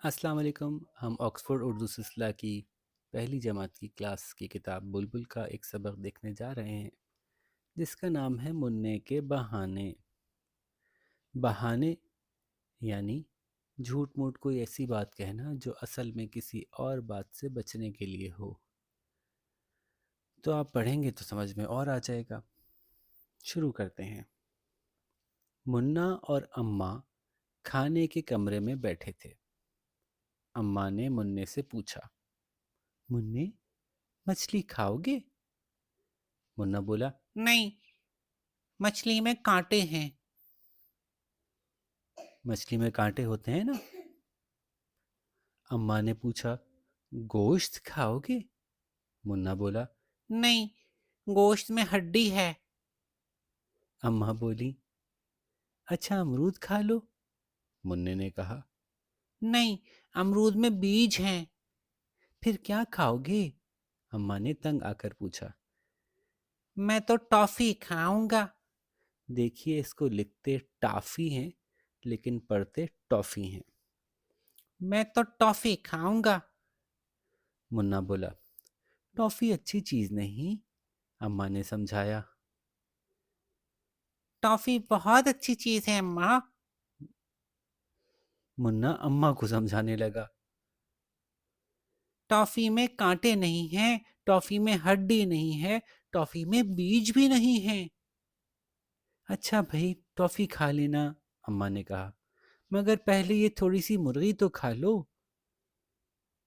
السلام علیکم. ہم آکسفورڈ اردو سلسلہ کی پہلی جماعت کی کلاس کی کتاب بلبل کا ایک سبق دیکھنے جا رہے ہیں جس کا نام ہے منع کے بہانے. بہانے یعنی جھوٹ موٹ کوئی ایسی بات کہنا جو اصل میں کسی اور بات سے بچنے کے لیے ہو. تو آپ پڑھیں گے تو سمجھ میں اور آ جائے گا. شروع کرتے ہیں. منا اور اماں کھانے کے کمرے میں بیٹھے تھے. اماں نے منع سے پوچھا، منع مچھلی کھاؤ گے؟ منا بولا، نہیں، مچھلی میں کانٹے ہیں. مچھلی میں کانٹے ہوتے ہیں نا. اماں نے پوچھا، گوشت کھاؤ گے؟ منا بولا، نہیں، گوشت میں ہڈی ہے. اماں بولی، اچھا امرود کھا لو. منع نے کہا، نہیں، امرود میں بیج ہیں. پھر کیا کھاؤ گے؟ اماں نے تنگ آ کر پوچھا. میں تو ٹافی کھاؤں گا. دیکھیے اس کو لکھتے ٹافی ہیں لیکن پڑھتے ٹافی ہیں. میں تو ٹافی کھاؤں گا. منا بولا، ٹافی اچھی چیز نہیں. اماں نے سمجھایا. ٹافی بہت اچھی چیز ہے اماں. منا اماں کو سمجھانے لگا. ٹافی میں کانٹے نہیں ہیں، ٹافی میں ہڈی نہیں ہے، ٹافی میں بیج بھی نہیں ہے. اچھا بھائی ٹافی کھا لینا، اماں نے کہا، مگر پہلے یہ تھوڑی سی مرغی تو کھا لو.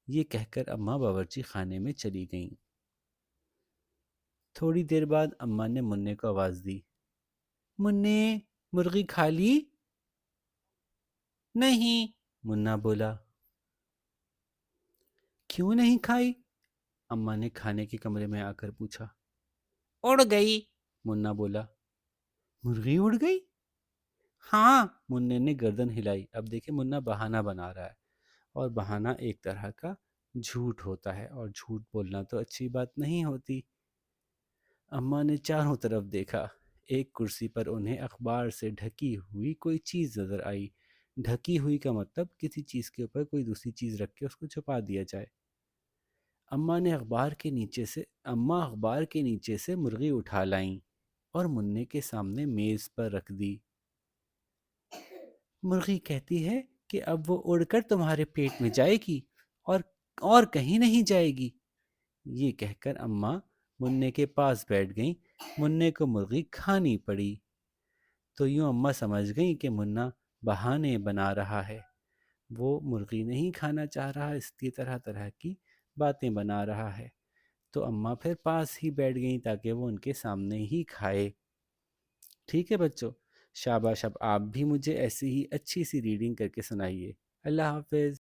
یہ کہہ کر اماں باورچی خانے میں چلی گئیں. تھوڑی دیر بعد اماں نے منع کو آواز دی. منع مرغی کھا لی؟ نہیں، منا بولا. کیوں نہیں کھائی؟ اماں نے کھانے کے کمرے میں آ کر پوچھا. اڑ گئی، منا بولا. مرغی اڑ گئی؟ ہاں، منع نے گردن ہلائی. اب دیکھیں منا بہانہ بنا رہا ہے اور بہانہ ایک طرح کا جھوٹ ہوتا ہے اور جھوٹ بولنا تو اچھی بات نہیں ہوتی. اماں نے چاروں طرف دیکھا. ایک کرسی پر انہیں اخبار سے ڈھکی ہوئی کوئی چیز نظر آئی. ڈھکی ہوئی کا مطلب کسی چیز کے اوپر کوئی دوسری چیز رکھ کے اس کو چھپا دیا جائے. اماں اخبار کے نیچے سے مرغی اٹھا لائیں اور منع کے سامنے میز پر رکھ دی. مرغی کہتی ہے کہ اب وہ اڑ کر تمہارے پیٹ میں جائے گی اور کہیں نہیں جائے گی. یہ کہہ کر اماں منع کے پاس بیٹھ گئیں. منع کو مرغی کھانی پڑی. تو یوں اماں سمجھ گئیں کہ منا بہانے بنا رہا ہے. وہ مرغی نہیں کھانا چاہ رہا، اس کی طرح طرح کی باتیں بنا رہا ہے. تو اماں پھر پاس ہی بیٹھ گئیں تاکہ وہ ان کے سامنے ہی کھائے. ٹھیک ہے بچوں، شاباش. اب آپ بھی مجھے ایسی ہی اچھی سی ریڈنگ کر کے سنائیے. اللہ حافظ.